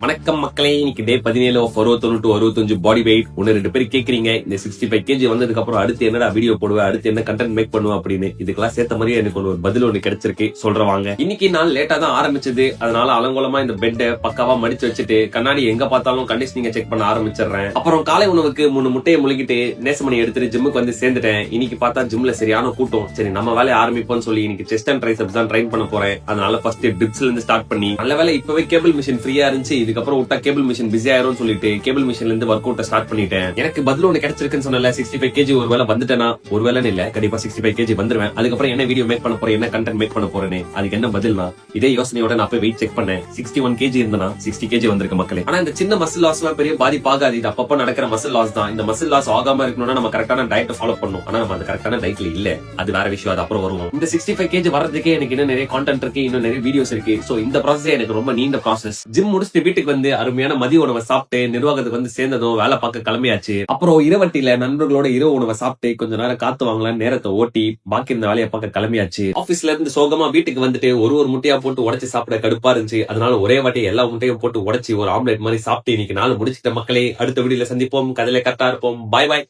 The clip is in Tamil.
வணக்கம் மக்களே, இன்னைக்கு டே 17 of 61 to 65 பாடி வெயிட். ஒன்னு 2 பேர் கேக்குறீங்க, இந்த 65 kg வந்ததுக்கு அப்புறம் அடுத்து என்னடா வீடியோ போடுவேன், அடுத்து என்ன கண்டென்ட் மேக் பண்ணுவேன் அப்படின்னு. இதுக்கெல்லாம் சேர்த்த மாதிரி எனக்கு ஒரு பதில் ஒண்ணு கிடைச்சிருக்கு, சொல்றவாங்க. இன்னைக்கு நாள் லேட்டா தான் ஆரம்பிச்சது, அதனால அலங்கோலமா இந்த பெட்டை பக்காவா மடிச்சு வச்சுட்டு கண்ணாடி எங்க பார்த்தாலும் கண்டிஷனிங்க செக் பண்ண ஆரம்பிச்சிடுறேன். அப்புறம் காலை உணவுக்கு 3 முட்டையை முழுகிட்டு நேசமணி எடுத்துட்டு ஜிம்முக்கு வந்து சேர்ந்துட்டேன். இன்னைக்கு பார்த்தா ஜிம்ல சரியான கூட்டம். சரி நம்ம வேலையை ஆரம்பிப்போம்னு சொல்லி இன்னைக்கு செஸ்ட் அண்ட் ட்ரைசெப்ஸ் தான் ட்ரைன் பண்ண போறேன். அதனால ஃபர்ஸ்ட் டிப்ஸ்ல இருந்து ஸ்டார்ட் பண்ணி, நல்ல வேலை இப்பவே கேபிள் மிஷின் ஃப்ரீயா இருந்துச்சு. இதுக்கப்புறம் விட்டா கேபிள் மிஷின் பிஸி ஆயிரும் சொல்லிட்டு கேபிள் மிஷின்ல இருந்து ஒர்க் அவுட் ஸ்டார்ட் பண்ணிட்டேன். எனக்கு பதில் ஒண்ணு கிடைச்சிருக்குன்னு சொன்னல, 65 kg ஒருவேளை வந்துட்டேனா, ஒருவேளை இல்ல கண்டிப்பா 65 kg வந்துருவேன். அதுக்கப்புறம் என்ன வீடியோ மேக் பண்ண போறேன், என்ன கண்டென்ட் மேக் பண்ண போறேன்னு அதுக்கு என்ன பதில்னா, இதே யோசனையோட நான் போய் வெயிட் செக் பண்ணேன். 61 kg இருந்தனா 60 kg வந்திருக்கு மக்களே. ஆனா இந்த சின்ன மசில் லாஸ் பெரிய பாதிப்பு ஆகாது. இது அப்பப்ப நடக்கிற மசில் லாஸ் தான். இந்த மசில் லாஸ் ஆகாம இருக்கணும்னா நம்ம கரெக்டான டயட் ஃபாலோ பண்ணணும். ஆனா நம்ம அந்த கரெக்டான டயட்ல இல்ல, அது வேற விஷயம், அது அப்புறம் வருவோம். இந்த 65 kg வர்றதுக்கே எனக்கு இன்னும் நிறைய கான்டென்ட் இருக்கு, இன்னும் நிறைய வீடியோஸ் இருக்கு. சோ இந்த ப்ராசஸ் எனக்கு ரொம்ப நீண்ட ப்ராசஸ். ஜிம் முடிச்சுட்டு வீட்டுக்கு வந்து அருமையான மதிய உணவை சாப்பிட்டு நிர்வாகத்துக்கு வந்து சேர்ந்ததும் வேலை பார்க்க கிளம்பியாச்சு. அப்புறம் இரவட்டியில நண்பர்களோட இரவு உணவை சாப்பிட்டு கொஞ்ச நேரம் காத்து வாங்கலாம் நேரத்தை ஓட்டி பாக்கி இருந்த வேலையை பார்க்க கிளம்பியாச்சு. ஆபீஸ்ல இருந்து சோகமா வீட்டுக்கு வந்துட்டு ஒரு முட்டையா போட்டு உடைச்சு சாப்பிட கடுப்பா இருந்துச்சு. அதனால ஒரே வாட்டி எல்லா முட்டையும் போட்டு உடைச்சு ஒரு ஆம்லெட் மாதிரி சாப்பிட்டு இன்னைக்கு நாள் முடிச்சுட்ட மக்களே. அடுத்த வீடியோல சந்திப்போம், கதையில கரெக்டா இருப்போம். பாய் பாய்.